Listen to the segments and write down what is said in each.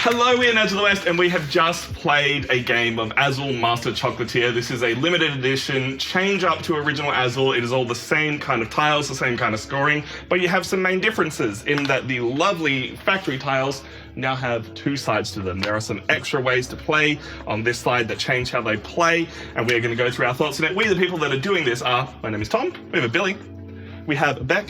Hello, we're Azul West, and we have just played a game of Azul Master Chocolatier. This is a limited edition change up to original Azul. It is all the same kind of tiles, the same kind of scoring, but you have some main differences in that the lovely factory tiles now have two sides to them. There are some extra ways to play on this side that change how they play, and we're going to go through our thoughts on it. We, the people that are doing this, are, my name is Tom, we have a Billy, we have a Beck,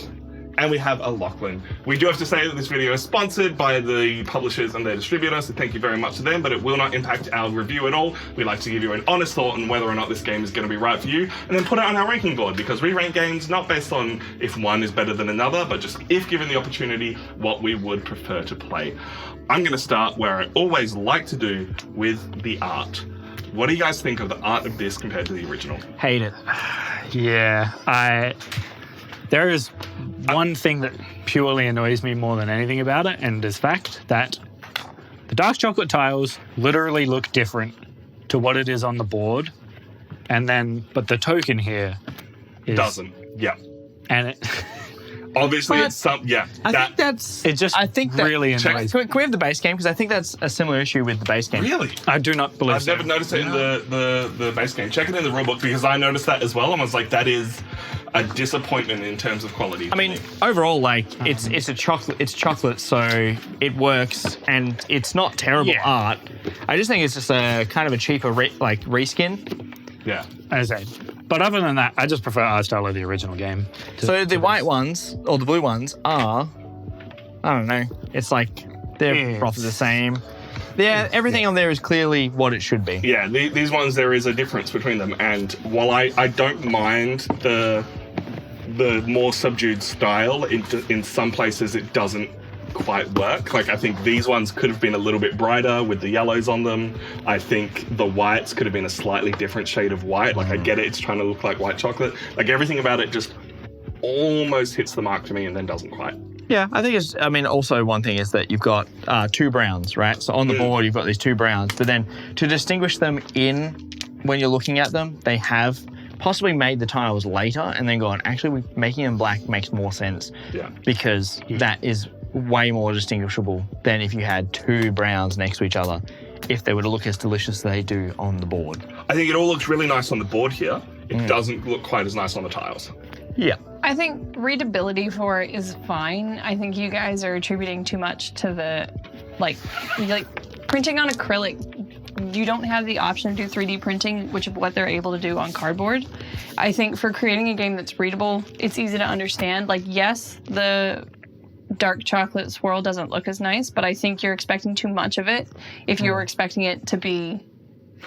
and we have a Lachlan. We do have to say that this video is sponsored by the publishers and their distributor, so thank you very much to them, but it will not impact our review at all. We like to give you an honest thought on whether or not this game is going to be right for you, and then put it on our ranking board, because we rank games not based on if one is better than another, but just if given the opportunity, what we would prefer to play. I'm going to start where I always like to do, with the art. What do you guys think of the art of this compared to the original? Hate it. Yeah, there is one thing that purely annoys me more than anything about it, and is fact that the dark chocolate tiles literally look different to what it is on the board, but the token here doesn't. Yeah. And it obviously it's some, yeah. I think that really annoys me. Can we have the base game? Because I think that's a similar issue with the base game. Really? I do not believe I've never noticed it in the base game. Check it in the rulebook, because I noticed that as well, and I was like, that is a disappointment in terms of quality. I mean, overall, like, it's chocolate, so it works, and it's not terrible art. I just think it's just a kind of a cheaper reskin. Yeah. As I say. But other than that, I just prefer art style of the original game. So the white ones, or the blue ones, are, I don't know, it's like they're roughly the same. Yeah, everything on there is clearly what it should be. Yeah, these ones, there is a difference between them, and while I don't mind the more subdued style, in some places it doesn't quite work. Like, I think these ones could have been a little bit brighter with the yellows on them. I think the whites could have been a slightly different shade of white. Like, I get it, it's trying to look like white chocolate. Like, everything about it just almost hits the mark for me and then doesn't quite. Yeah, I think also one thing is that you've got two browns, right? So on the board, you've got these two browns, but then to distinguish them when you're looking at them, they have possibly made the tiles later and then gone, actually, making them black makes more sense. Yeah. Because that is way more distinguishable than if you had two browns next to each other, if they were to look as delicious as they do on the board. I think it all looks really nice on the board here. It doesn't look quite as nice on the tiles. Yeah. I think readability for it is fine. I think you guys are attributing too much to the, like printing on acrylic. You don't have the option to do 3D printing, which is what they're able to do on cardboard. I think for creating a game that's readable, it's easy to understand. Like, yes, the dark chocolate swirl doesn't look as nice, but I think you're expecting too much of it if you were expecting it to be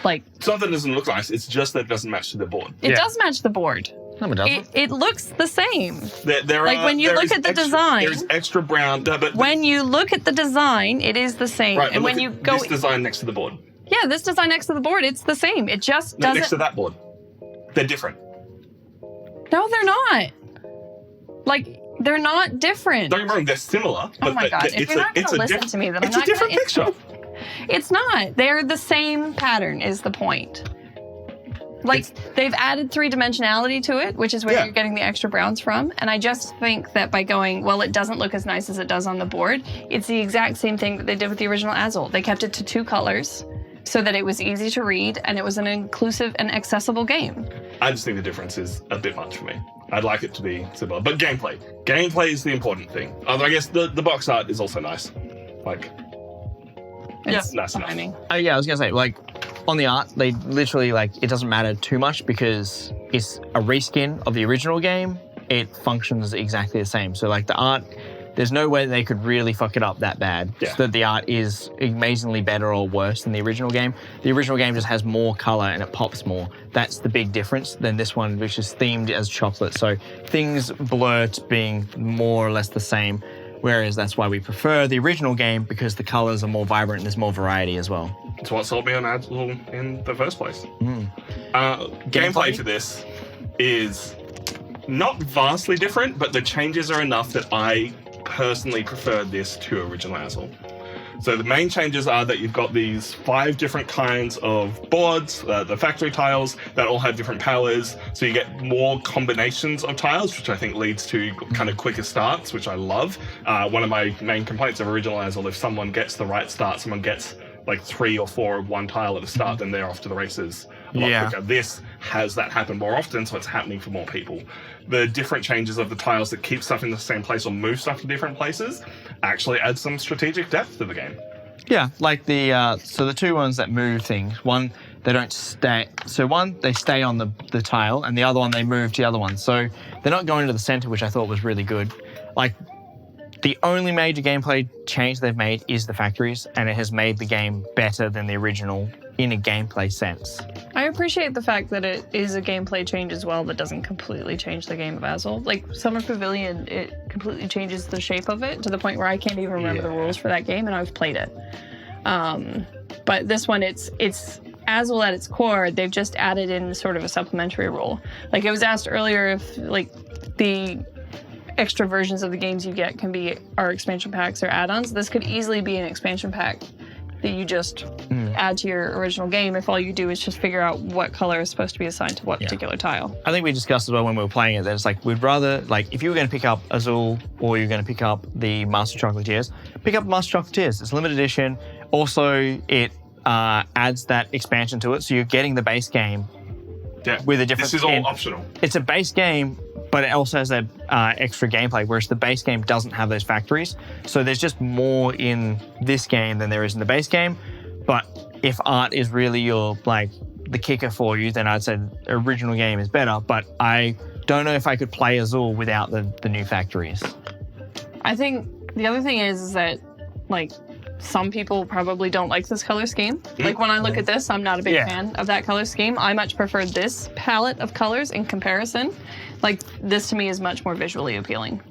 like... It's not that it doesn't look nice, it's just that it doesn't match to the board. It does match the board. No, it doesn't. It looks the same. When you look at the design... There's extra brown... when you look at the design, it is the same. Right, and when you go... this design next to the board. Yeah, this design next to the board, it's the same. It just doesn't... next to that board. They're different. No, they're not. Like... They're not different. Don't get me wrong, they're similar. Oh my God, if you're not going to listen to me, then I'm not going to... It's a different picture. It's not. They're the same pattern is the point. Like, they've added three-dimensionality to it, which is where you're getting the extra browns from. And I just think that by going, well, it doesn't look as nice as it does on the board, it's the exact same thing that they did with the original Azul. They kept it to two colors so that it was easy to read and it was an inclusive and accessible game. I just think the difference is a bit much for me. I'd like it to be similar. But gameplay. Gameplay is the important thing. Although I guess the box art is also nice. Like, it's nice enough. Yeah, I was going to say, like, on the art, they literally, like, it doesn't matter too much because it's a reskin of the original game. It functions exactly the same. So, like, the art, there's no way they could really fuck it up that bad. Yeah. So that the art is amazingly better or worse than the original game. The original game just has more color and it pops more. That's the big difference than this one, which is themed as chocolate. So things blur to being more or less the same. Whereas that's why we prefer the original game, because the colors are more vibrant and there's more variety as well. It's what sold me on Azul in the first place. Gameplay for this is not vastly different, but the changes are enough that I personally prefer this to original Azul. So the main changes are that you've got these 5 different kinds of boards, the factory tiles, that all have different powers. So you get more combinations of tiles, which I think leads to kind of quicker starts, which I love. One of my main complaints of original Azul, if someone gets the right start, someone gets like 3 or 4 of one tile at the start, then they're off to the races a lot quicker. This has that happen more often, so it's happening for more people. The different changes of the tiles that keep stuff in the same place or move stuff to different places actually adds some strategic depth to the game. Yeah, like so the 2 ones that move things, one, they don't stay. So one, they stay on the tile, and the other one, they move to the other one. So they're not going to the center, which I thought was really good. Like, the only major gameplay change they've made is the factories, and it has made the game better than the original in a gameplay sense. I appreciate the fact that it is a gameplay change as well that doesn't completely change the game of Azul. Like Summer Pavilion, it completely changes the shape of it to the point where I can't even remember the rules for that game, and I've played it. But this one, it's Azul at its core. They've just added in sort of a supplementary rule. Like it was asked earlier if like the extra versions of the games you get are expansion packs or add-ons. This could easily be an expansion pack that you just add to your original game if all you do is just figure out what color is supposed to be assigned to what particular tile. I think we discussed as well when we were playing it that it's like we'd rather, like, if you were going to pick up Azul or you're going to pick up the Master Chocolatiers, pick up Master Chocolatiers. It's limited edition. Also, it adds that expansion to it, so you're getting the base game with a different. This is all optional. It's a base game, but it also has that extra gameplay, whereas the base game doesn't have those factories. So there's just more in this game than there is in the base game. But if art is really your, like, the kicker for you, then I'd say the original game is better. But I don't know if I could play Azul without the new factories. I think the other thing is that, like, some people probably don't like this color scheme. Like when I look at this, I'm not a big fan of that color scheme. I much prefer this palette of colors in comparison. Like this to me is much more visually appealing.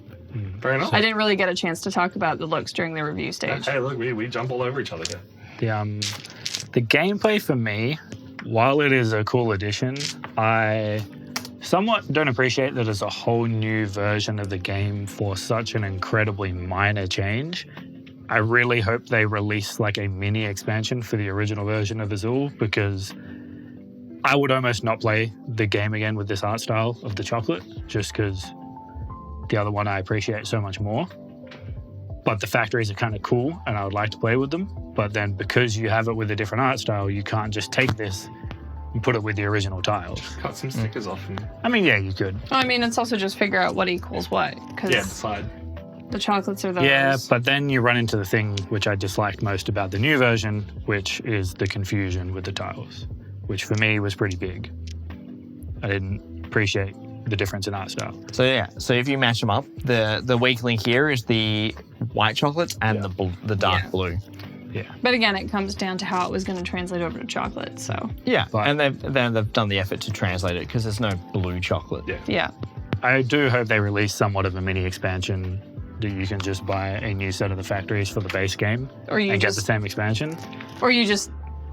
Fair enough. I didn't really get a chance to talk about the looks during the review stage. Hey, look, we jump all over each other here. The gameplay for me, while it is a cool addition, I somewhat don't appreciate that it's a whole new version of the game for such an incredibly minor change. I really hope they release like a mini expansion for the original version of Azul, because I would almost not play the game again with this art style of the chocolate, just because the other one I appreciate so much more. But the factories are kind of cool and I would like to play with them. But then because you have it with a different art style, you can't just take this and put it with the original tiles. Cut some stickers off. I mean, yeah, you could. I mean, it's also just figure out what equals what. Decide. The chocolates are those. Yeah, but then you run into the thing which I disliked most about the new version, which is the confusion with the tiles, which for me was pretty big. I didn't appreciate the difference in art style. So yeah, so if you match them up, the weak link here is the white chocolates and the dark blue. Yeah. But again, it comes down to how it was going to translate over to chocolate, so. Yeah, But- and they've done the effort to translate it because there's no blue chocolate. Yeah. I do hope they release somewhat of a mini expansion that you can just buy a new set of the factories for the base game Or you and get the just, same expansion. or you just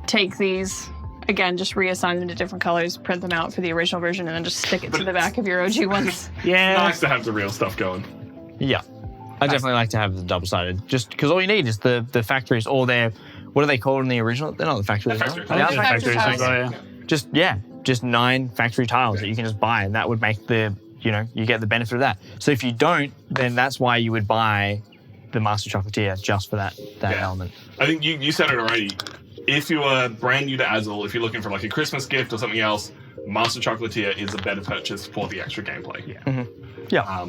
take these, again, just reassign them to different colors, print them out for the original version, and then just stick it to the back of your OG ones. Yeah. Nice to have the real stuff going. Yeah. I definitely like to have the double-sided, just because all you need is the factories, or their, what are they called in the original? They're not the factories. The are factories. they? I They think are the factory factories tiles. as well, yeah. just 9 factory tiles that you can just buy, and that would make you get the benefit of that. So if you don't, then that's why you would buy the Master Chocolatier just for that element. I think you said it already. If you are brand new to Azul, if you're looking for like a Christmas gift or something else, Master Chocolatier is a better purchase for the extra gameplay. Yeah.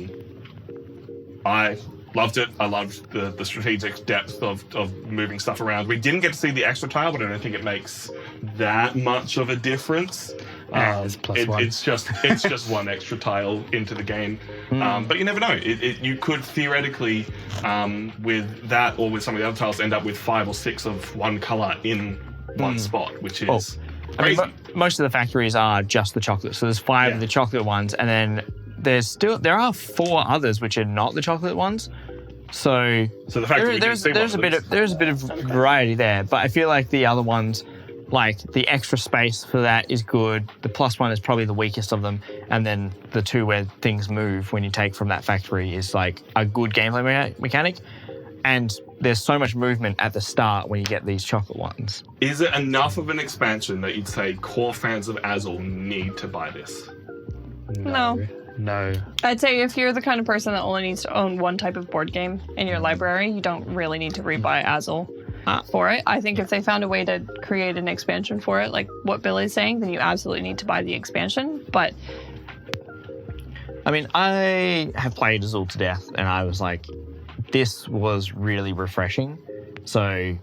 I loved it. I loved the strategic depth of moving stuff around. We didn't get to see the extra tile, but I don't think it makes that much of a difference. It's plus one. It's just one extra tile into the game. But you never know. You could theoretically, with that or with some of the other tiles, end up with 5 or 6 of one color in one spot, which is crazy. I mean, most of the factories are just the chocolate. So there's 5 of the chocolate ones, and then there are 4 others which are not the chocolate ones. So the fact that there's a bit of variety there, but I feel like the other ones, like the extra space for that is good. The plus one is probably the weakest of them, and then the 2 where things move when you take from that factory is like a good gameplay mechanic. And there's so much movement at the start when you get these chocolate ones. Is it enough of an expansion that you'd say core fans of Azul need to buy this? No. No. I'd say if you're the kind of person that only needs to own one type of board game in your library, you don't really need to rebuy Azul for it. I think if they found a way to create an expansion for it, like what Billy's saying, then you absolutely need to buy the expansion. But I mean, I have played Azul to death, and I was like, this was really refreshing. So,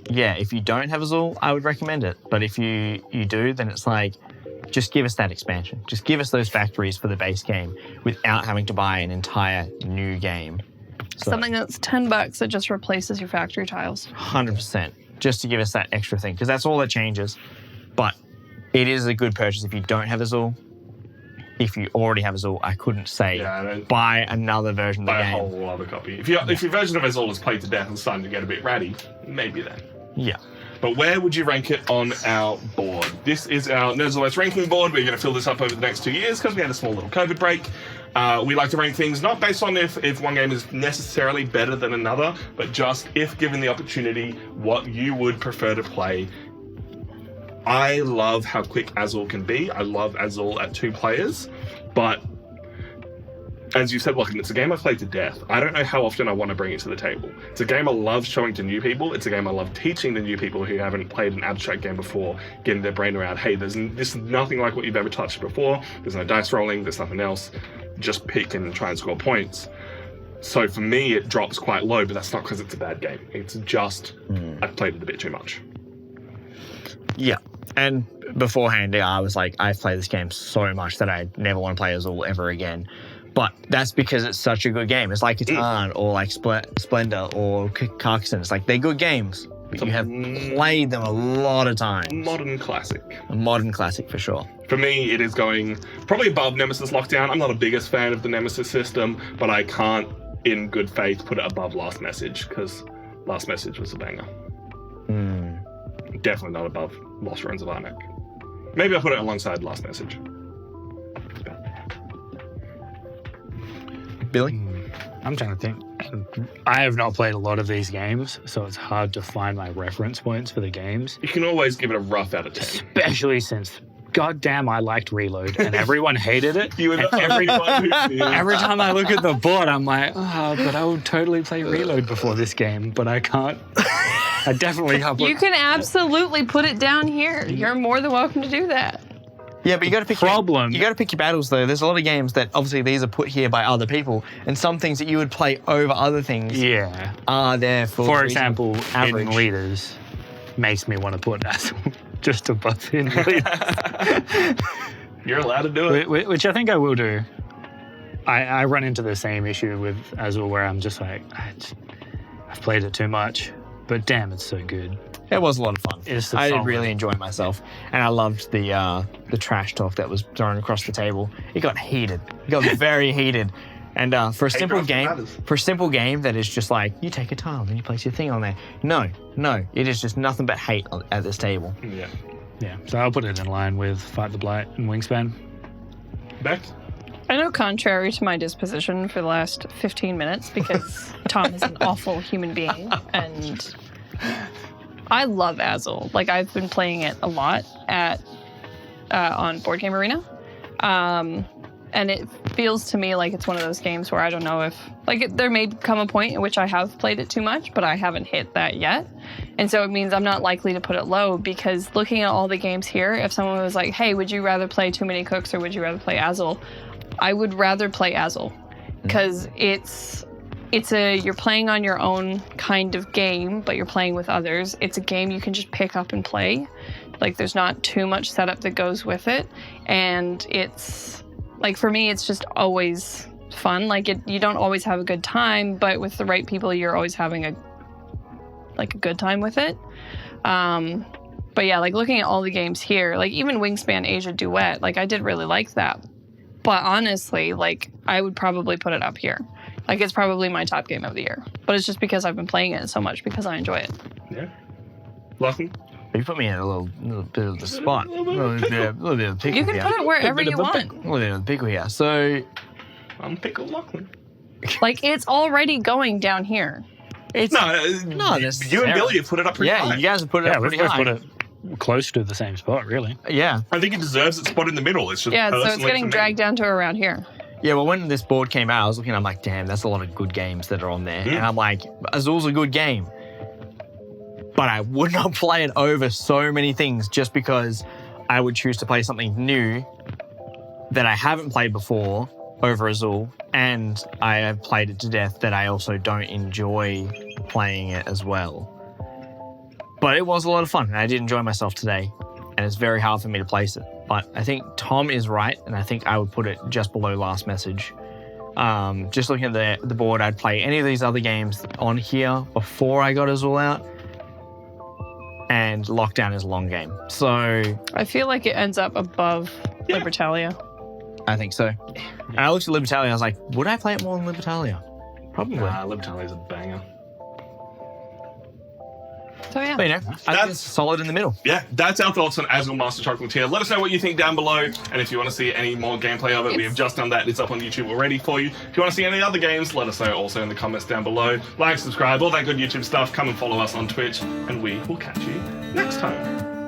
yeah, if you don't have Azul, I would recommend it. But if you do, then it's like, just give us that expansion. Just give us those factories for the base game without having to buy an entire new game. So, something that's $10 that just replaces your factory tiles. 100%. Just to give us that extra thing, because that's all that changes. But it is a good purchase if you don't have Azul. If you already have Azul, I couldn't say buy another version of the Buy a game. whole other copy. If your version of Azul is played to death and starting to get a bit ratty, maybe then. Yeah. But where would you rank it on our board? This is our Nerds of Life's ranking board. We're going to fill this up over the next 2 years because we had a small little COVID break. We like to rank things not based on if one game is necessarily better than another, but just if given the opportunity, what you would prefer to play. I love how quick Azul can be. I love Azul at 2 players, but as you said, Lachlan, it's a game I played to death. I don't know how often I want to bring it to the table. It's a game I love showing to new people. It's a game I love teaching the new people who haven't played an abstract game before, getting their brain around, hey, this is nothing like what you've ever touched before. There's no dice rolling, there's nothing else. Just pick and try and score points. So for me, it drops quite low, but that's not because it's a bad game. It's just I've played it a bit too much. Yeah. And beforehand, I was like, I've played this game so much that I never want to play Azul ever again. But that's because it's such a good game. It's like Catan or like Splendor or Carcassonne. It's like, they're good games, but you have played them a lot of times. Modern classic. A modern classic for sure. For me, it is going probably above Nemesis Lockdown. I'm not the biggest fan of the Nemesis system, but I can't, in good faith, put it above Last Message, because Last Message was a banger. Definitely not above Lost Ruins of Arnak. Maybe I'll put it alongside Last Message. Billy? I'm trying to think. I have not played a lot of these games, so it's hard to find my reference points for the games. You can always give it a rough out of 10. Especially since, goddamn, I liked Reload, and everyone hated it. You and everyone who did. Every time I look at the board, I'm like, but I would totally play Reload before this game, but I can't. I definitely can't. You can absolutely put it down here. You're more than welcome to do that. Yeah, but you got to pick problem. You got to pick your battles though. There's a lot of games that obviously these are put here by other people, and some things that you would play over other things. Yeah. Are there for example, average in Leaders makes me want to put Azul just above in Leaders. You're allowed to do it. Which I think I will do. I run into the same issue with Azul where I'm just like, I've played it too much, but damn, it's so good. It was a lot of fun. I did really enjoy myself, and I loved the trash talk that was thrown across the table. It got heated. It got very heated. And for a simple game that is just like, you take a tile and you place your thing on there. No, it is just nothing but hate at this table. Yeah. So I'll put it in line with Fight the Blight and Wingspan. Beck? I know, contrary to my disposition for the last 15 minutes, because Tom is an awful human being, and I love Azul. Like, I've been playing it a lot on Board Game Arena. And it feels to me like it's one of those games where I don't know if, there may come a point in which I have played it too much, but I haven't hit that yet. And so it means I'm not likely to put it low, because looking at all the games here, if someone was like, hey, would you rather play Too Many Cooks or would you rather play Azul? I would rather play Azul, because you're playing on your own kind of game, but you're playing with others. It's a game you can just pick up and play. Like, there's not too much setup that goes with it. And it's, for me, it's just always fun. You don't always have a good time, but with the right people, you're always having a good time with it. But yeah, looking at all the games here, even Wingspan Asia Duet, I did really like that. But honestly, I would probably put it up here. It's probably my top game of the year. But it's just because I've been playing it so much, because I enjoy it. Yeah. Lachlan? You put me in a little bit of the spot. A little bit of pickle. You can put it wherever you want. A little bit of pickle here. So, I'm Pickle Lachlan. It's already going down here. It's No, not you necessarily. and Billy have put it up pretty high. Yeah, you guys have put it Yeah, up we've pretty both high. put it close to the same spot, really. Yeah. I think it deserves its spot in the middle. It's just Yeah, so it's personally getting for me. dragged down to around here. Yeah, well, when this board came out, I was looking, I'm like, damn, that's a lot of good games that are on there. And I'm like, Azul's a good game. But I would not play it over so many things just because I would choose to play something new that I haven't played before over Azul. And I have played it to death that I also don't enjoy playing it as well. But it was a lot of fun, and I did enjoy myself today. And it's very hard for me to place it. But I think Tom is right, and I think I would put it just below Last Message. Just looking at the board, I'd play any of these other games on here before I got Azul out. And Lockdown is a long game. So I feel like it ends up above Libertalia. I think so. And I looked at Libertalia, I was like, would I play it more than Libertalia? Probably. Nah, Libertalia's a banger. So yeah. But, you know, I think it's solid in the middle. Yeah, that's our thoughts on Azul Master Chocolatier. Let us know what you think down below, and if you want to see any more gameplay of it, we have just done that. It's up on YouTube already for you. If you want to see any other games, let us know also in the comments down below. Like, subscribe, all that good YouTube stuff. Come and follow us on Twitch, and we will catch you next time.